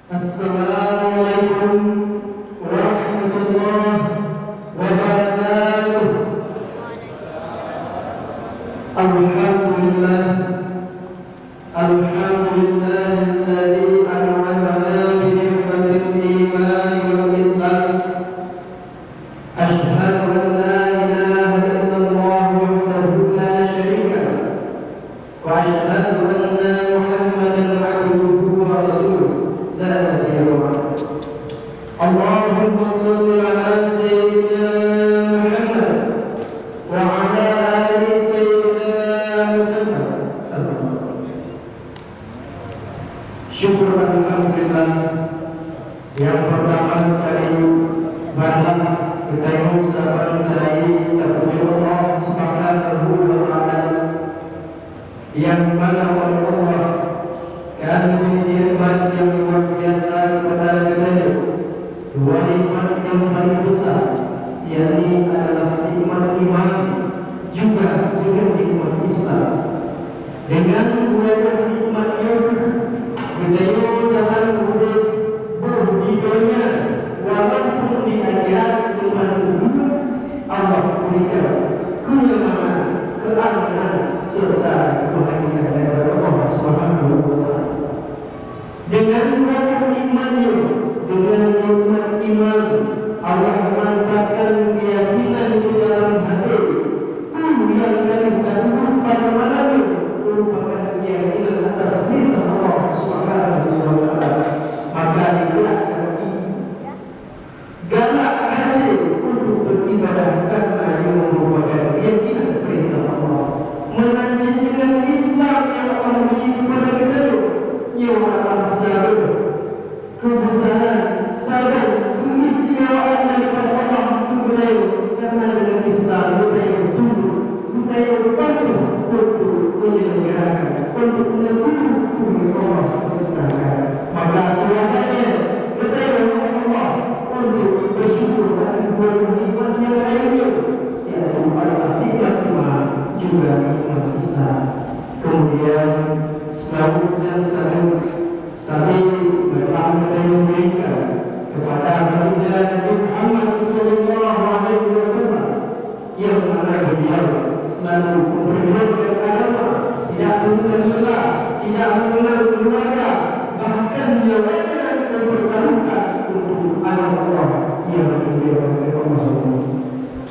Assalamualaikum warahmatullahi wabarakatuh. Alhamdulillah, alhamdulillahilladzi an'amana bi ni'matil iman wal islam. Asyhadu an la ilaha illallah wahdahu la syarika lahu wa asyhadu anna Muhammadan 'abduhu wa rasuluh. La nabiyya ba'dahu. Allahumma shalli ala sayyidina Muhammad wa ala ali sayyidina Muhammad. Syukur alhamdulillah. Yang pertama sekali banyak kita mengucapkan saya terpuji Allah Subhanahu wa taala yang mana oleh Allah kami nikmat yang luar biasa kepada kita. Dua nikmat yang paling besar, yakni adalah nikmat iman juga dengan nikmat Islam. Dengan dua nikmat itu kita dalam hidup di dunia walaupun di akhirat dengan dunia Allah berikan kenyamanan, keamanan serta kebahagiaan daripada Allah Subhanahu wa taala. Dengan dua nikmatnya, dengan nikmat iman, Allah mantapkan keyakinan di dalam hati. Yang dan pada malamnya merupakan keyakinan atas perintah Allah Subhanahu wa taala. Maka itulah galak hati untuk beribadah karena yang merupakan keyakinan perintah Allah. Menanjung dengan Islam yang Allah beri kepada kita, yang adalah sabar, kebesaran, sabar, keistimewaan daripada Allah kepada karena dengan Islam kita yang tunduk, kita yang patuh untuk menyelenggarakan, untuk menyebut Allah perintahkan. Maka sewajarnya kita yang Allah untuk bersyukur dan bernikmat yang lainnya, yaitu adalah nikmat iman juga nikmat Islam. Kemudian selanjutnya saling berlambang mereka kepada baginda Nabi Muhammad sallallahu alaihi wasallam yang mana beliau selalu memperjuangkan agama, tidak mengenal lelah, tidak mengenal keluarga, bahkan nyawanya mempertaruhkan untuk anak Allah yang dimuliakan oleh Allah.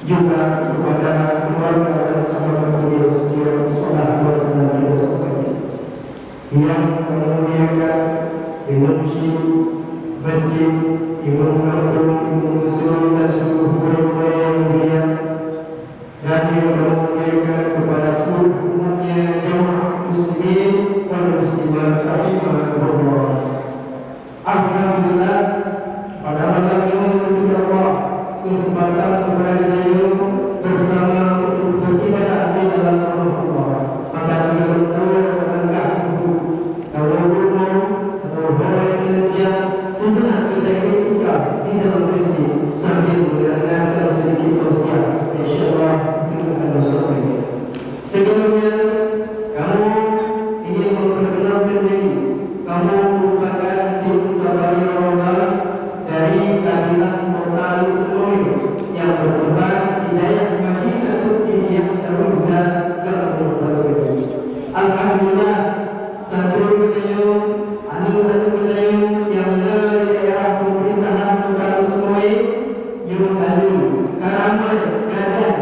Juga kepada keluarga dan sahabat beliau sekalian sallallahu alaihi wasallam kita sekalian yang memuliakan imam masjid, imam kampung, imam musuh dan seluruh murid-murid yang mulia, dan yang memuliakan kepada seluruh umatnya jemaah muslimin dan muslimat rahimahumullah. Alhamdulillah, pada malam ini menuju Allah kesempatan kepada kita bersama untuk beribadah di dalam nama Allah. Maka segala langkah kalau atau bawa kerja sejenak kita ikut juga di dalam masjid sambil mendengarkan sedikit tausiah. InsyaAllah kita akan bersama ini. Sebelumnya kamu ingin memperkenalkan diri. Kamu merupakan tim Sabari Ramadan dari kabilah Kota Luxembourg yang berkembang di daerah Madinah India Darulhuda Kampung Baru. Alhamdulillah, satu kita anu kita yang dari daerah pemerintahan Kota Luxembourg yang anu Karaman Gajah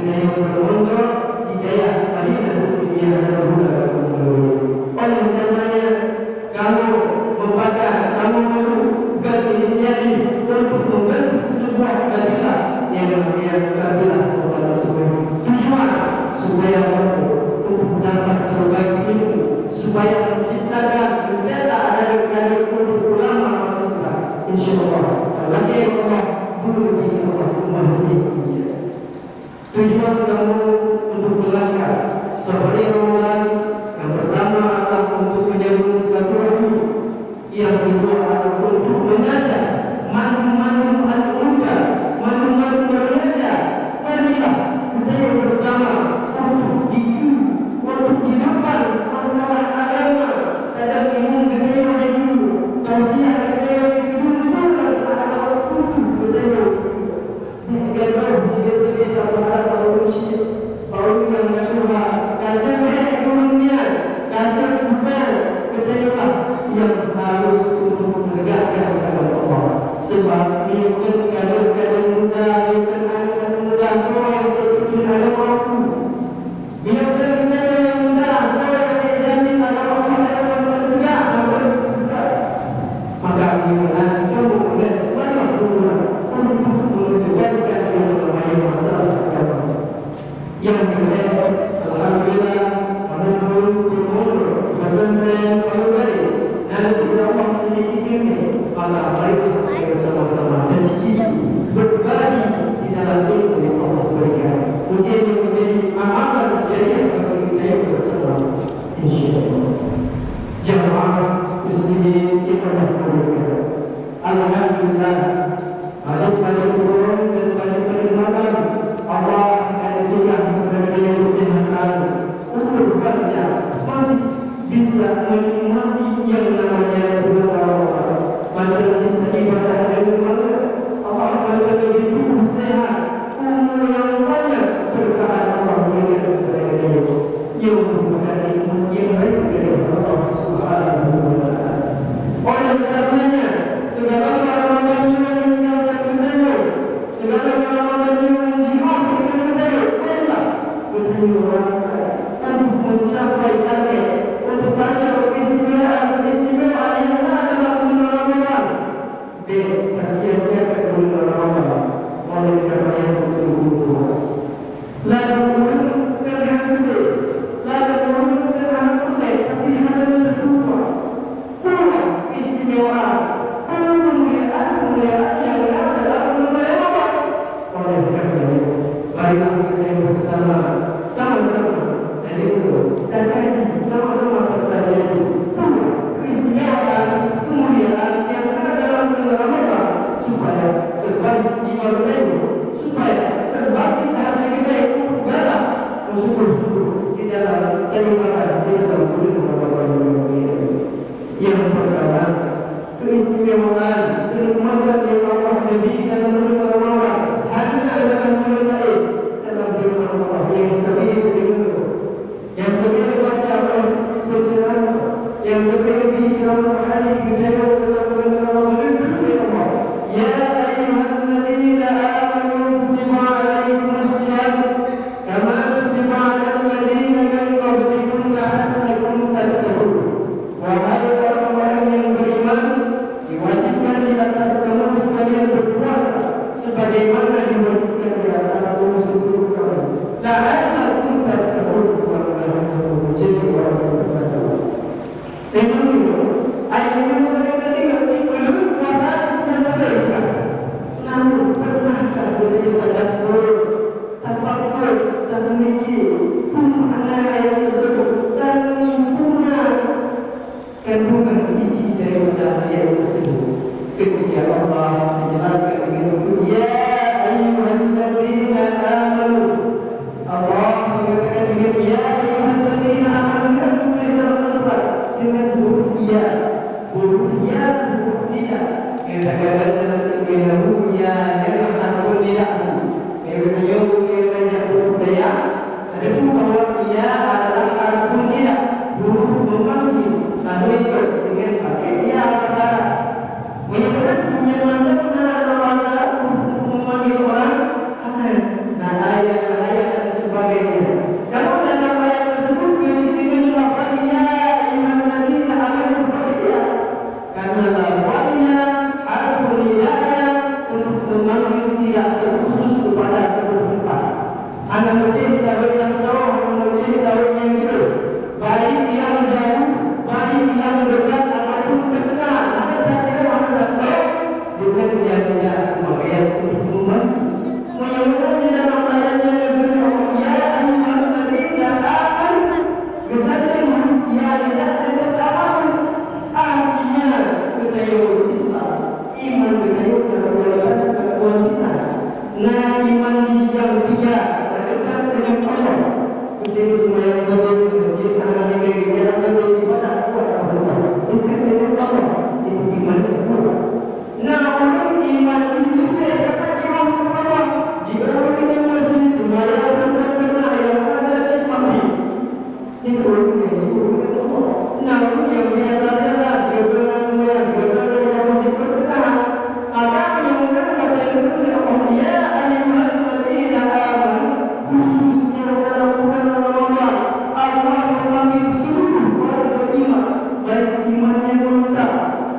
yang berpondok di daerah Madinah India Darulhuda Kampung Baru. Oleh karenanya kamu membuat inisiatif untuk membentuk sebuah kabilah yang namanya kabilah Kota Luxembourg. Tujuan supaya untuk dapat berbagi ilmu, supaya menciptakan mencetak anak-anak untuk ulama masa depan. InsyaAllah lagi Allah guru di Allah masih. Tujuan kamu untuk melangkah seperti Ramadan yang pertama adalah untuk menyambung silaturahmi, yang kedua adalah untuk mengajak mandu-mandu anak muda, mandu-mandu remaja, marilah kita bersama untuk di depan masalah agama, kadang ingin kita tausiah Alhamdulillah, balik-balik bulan dan balik-balik malam, Allah akan siap kepada yang kesehatan untuk bekerja masih bisa menikmati yang namanya bulan Ramadan. Mana cinta ibadah dan ibadah, Allah akan lebih tubuh sehat, umur yang banyak berkat Allah berikan kepada dia. Yang merupakan nikmat yang baik dari Allah Subhanahu wa Ta'ala. Oleh karenanya, segala Ramadan yang meninggalkan beliau, segala Ramadan yang menjihad dengan beliau, marilah beliau untuk mencapai target, untuk baca istimewa yang ada dalam bulan Ramadan. Dan sia-siakan bulan Ramadan oleh karena yang betul-betul. Lalu kerana itu, lalu kerana itu, tapi hanya berdua. Pulang istimewa, kemuliaan yang ada dalam bulan Ramadan. Oleh karena itu, marilah kita bersama, sama-sama dan itu dan kaji sama-sama tentang itu. Pulang keistimewaan, kemuliaan yang ada dalam bulan Ramadan supaya terbagi jiwa beliau, supaya terbagi hati beliau untuk galak bersyukur-syukur di dalam keimanan di dalam bulan Ramadan ini. Yang pertama, keistimewaan, kenikmatan yang Allah beri dalam bulan Ramadan hanya dalam bulan lain, dalam firman Allah yang sering didengar, yang sering dibaca oleh bacaan, yang sering diistilahkan hari kita dalam bulan Ramadan itu Allah. Ya ayyuhalladzina amanu kutiba alaikumus syiyam kama kutiba alal ladzina min qablikum la'allakum tattaqun. Wahai orang-orang yang beriman, diwajibkan di atas kamu sekalian berpuasa sebagaimana diwajibkan di atas kaum sebelum kamu. La'allakum tattaqun. Jadi orang bertakwa. Memang itu ayat yang sering kita dengar belum wajibnya mereka. Namun pernahkah beliau tadabbur, tafakkur, tasmiki, makna ayat tersebut dan mengimpunnya kandungan isi daripada ayat tersebut. Ketika Allah menjelaskan dengan ya ayyuhalladzina amanu, Allah mengatakan dengan ya ayyuhalladzina amanu dan boleh dalam Al-Quran dengan huruf ya, huruf tidak. Kadang-kadang dalam dengan huruf ya yang harus tidak. Kemudian yang baca huruf ya, ada pun bahwa ya adalah harus tidak, huruf memanggil. Lalu itu dengan pakai ya kata. Menyebutkan punya mana adalah bahasa untuk memanggil orang. Nah ayat-ayat dan sebagainya. Kalau dalam ayat tersebut dengan lafaz ya ayyuhalladzina amanu ya, karena lafaz ya harfun hidayah untuk memanggil tidak terkhusus kepada satu tempat. Hanya mencari tahu yang jauh, mencari tahu yang jauh, baik yang jauh, baik yang dekat ataupun terkenal. Ada kajian mana tahu dengan dia makanya untuk memanggil. Menyebutkan di dalam ayatnya negeri Allah ya ayyuhalladzina amanu, kesannya ya tidak dengan aman, artinya kedayu Islam, iman kedayu dan kualitas dan kuantitas. Nah iman yang tiga dekat dengan Allah. Jadi semua yang berdiri di masjid anak negeri yang beribadah kepada Allah, dekat dengan Allah, itu iman yang kuat. Nah orang iman itu kata jiwa Allah. Jika orang ini masjid sembahyang dan berdoa yang ada cipta itu orang yang jiwa Allah. Namun yang biasa adalah berdoa yang masjid berdoa. Maka yang mana kata itu Allah ya ayyuhalladzina amanu, khususnya dalam bulan Ramadan Allah memanggil seluruh orang beriman, baik iman yang mantap,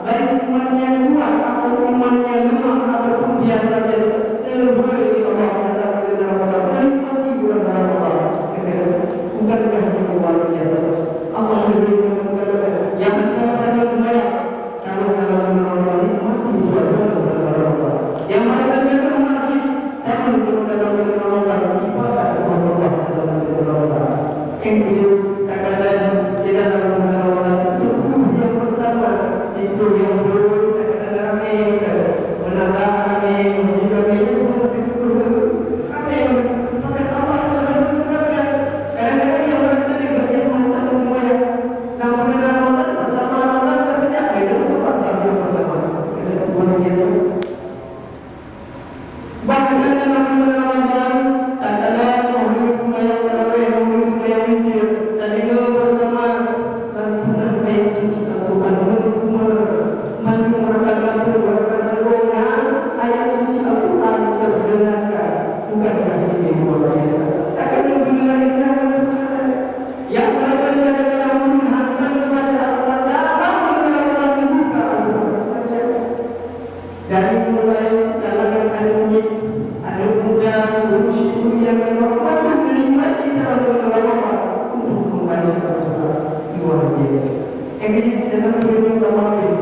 baik iman yang kuat atau iman yang lemah ataupun biasa-biasa. Boleh Allah dalam bulan Ramadan, menikmati bulan Ramadan. Bukankah itu luar biasa? Allah berikan yang pada membayar kalau dalam bulan Ramadan nikmati suasana bulan Ramadan. Yang mereka nikmati tapi dalam bulan Ramadan ibadah kepada Allah dalam bulan Ramadan. Yang tujuh katakan di dalam bulan Ramadan 10 yang pertama, 10 yang kedua katakan ramai. Jadi jangan boleh mampir.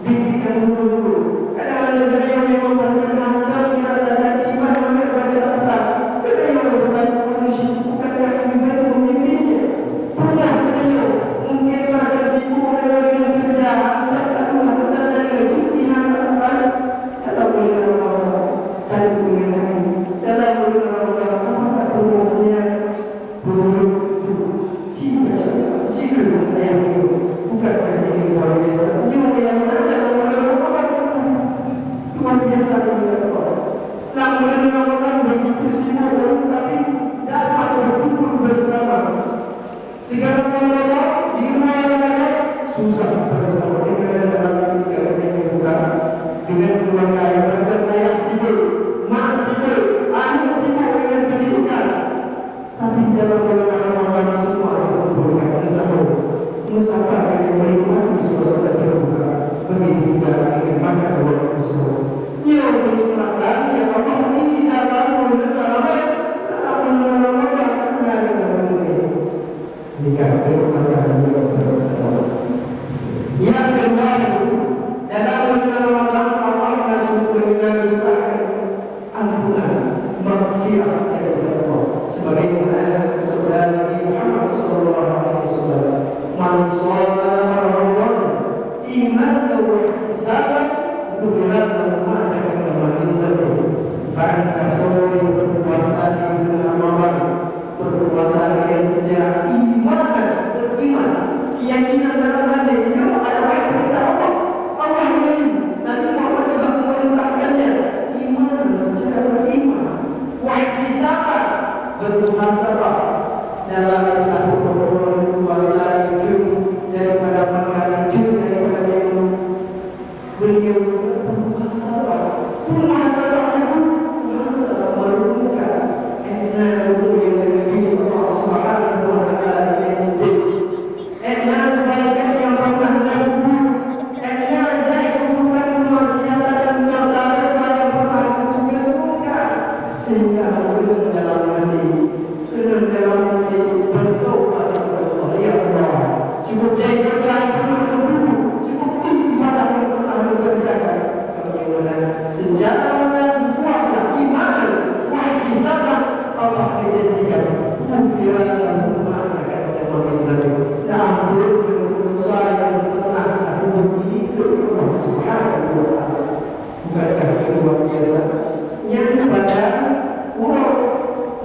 Bikin dulu. Kadang-kadang ada yang memang berkenaan dirasa dan iman mereka baca Al-Quran. Ada yang selain manusia bukan yang iman memimpinnya. Pernah ada mungkin mereka sibuk dengan kerjaan dan tak rumah dan gaji pihak Al-Quran. Kalau boleh Allah dan dengan kami. Dalam boleh Allah apakah umumnya boleh jika yang itu bukan ini luar biasa. Ini yang mana luar biasa ini Allah. Namun orang begitu sibuk tapi dapat berkumpul bersama. Segala perkara di rumah mereka susah bersama dengan dalam tiga yang buka dengan keluarga yang ayah sibuk, mak sibuk, anak sibuk dengan pendidikan. Tapi dalam Ramadan semua berkumpul bersama. Musafir yang menikmati suasana terbuka, begitu juga dengan makan waktu sore. Yang menikmati yang Allah ini dalam Ramadan nikah bermata di Ramadan. Yang kedua dalam Ramadan Allah mengajukan juga ampunan, maghfirah dari Allah. Sebagaimana sabda Nabi Muhammad SAW. Man shoma Ramadan imanan wa ihtisaban ghufira lahu ma taqaddama min dhanbihi. Barang siapa yang berpuasa di bulan Ramadan, berpuasa dengan secara beriman, keyakinan dalam hatinya adalah perintah Allah. Allah yang Nabi Muhammad juga memerintahkannya iman secara beriman, wa ihtisaban bermuhasabah dalam satu berpuasa itu daripada makan itu daripada minum. Beliau bermuhasabah itu muhasabah merenungkan enak yang lebih Allah Subhanahu wa taala yang enak kebaikan yang pernah lakukan, enak ajaib keburukan kemaksiatan dan dosa yang pernah lakukan, sehingga dengan dalam hati bertobat kepada Allah. Ya Allah, cukup dari dosa yang pernah lakukan, cukup ibadah yang pernah dikerjakan. Bagaimana sejarah puasa ibadah wahai sahabat Allah menjanjikan ghufran lahu ma taqaddama min dhanbihi. Ampun dosa yang pernah lakukan itu Allah Subhanahu wa taala. Bukankah itu luar biasa? Yang kepada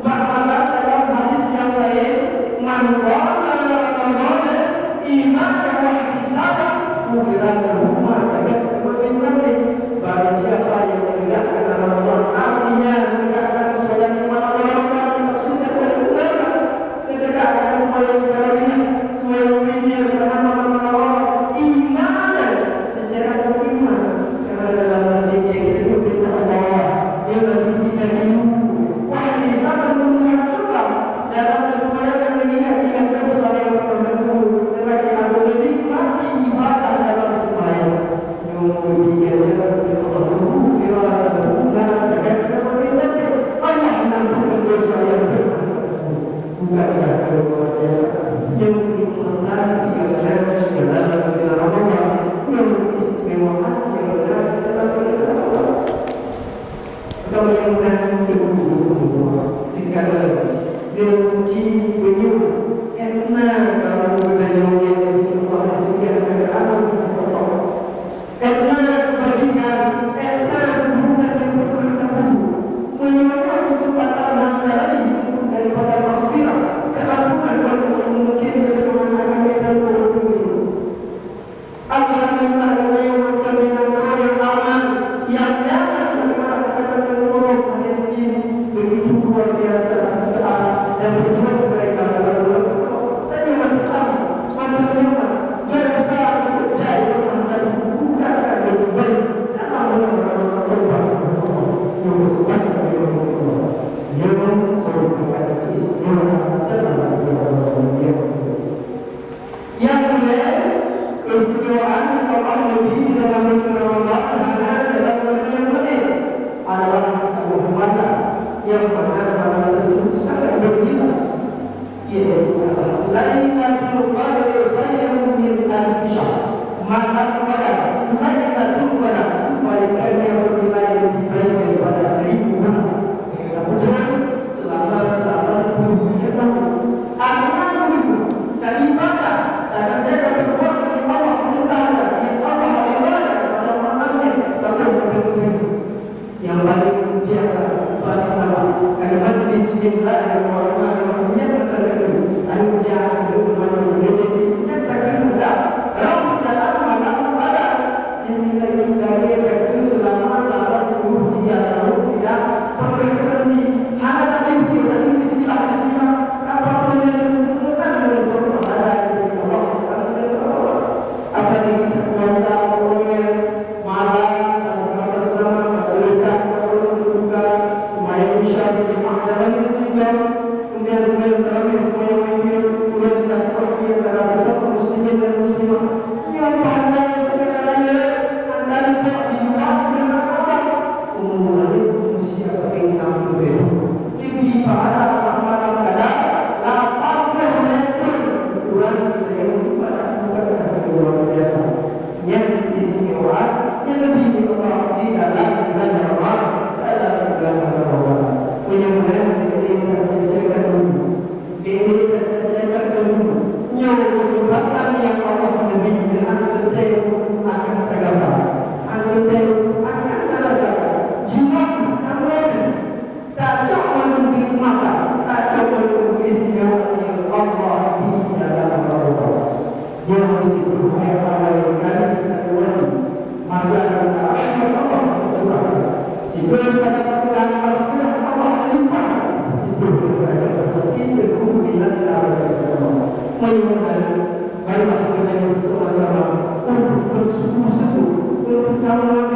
bakalan dalam hadis yang lain, man qala Ramadan imanan wa ihtisaban ghufran lahu ma taqaddama min dhanbihi. Bagi siapa yang menegakkan Ramadan, artinya menegakkan sembahyang malam Ramadan ditafsirkan oleh ulama, menegakkan sembahyang tarawih, sembahyang witir pada malam Ramadan, imanan secara beriman, karena dalam hatinya itu perintah Allah, dia lebih tidak wahai ihtisaban bermuhasabah dalam sembahyang mengingat dosa yang pernah lakukan dan lagi aku menikmati ibadah dalam sembahyang. Yang ketiga Allah mengampunkan dosa yang pernah bukankah luar biasa. pembangunan, marilah kita bersama-sama untuk bersungguh-sungguh untuk kawal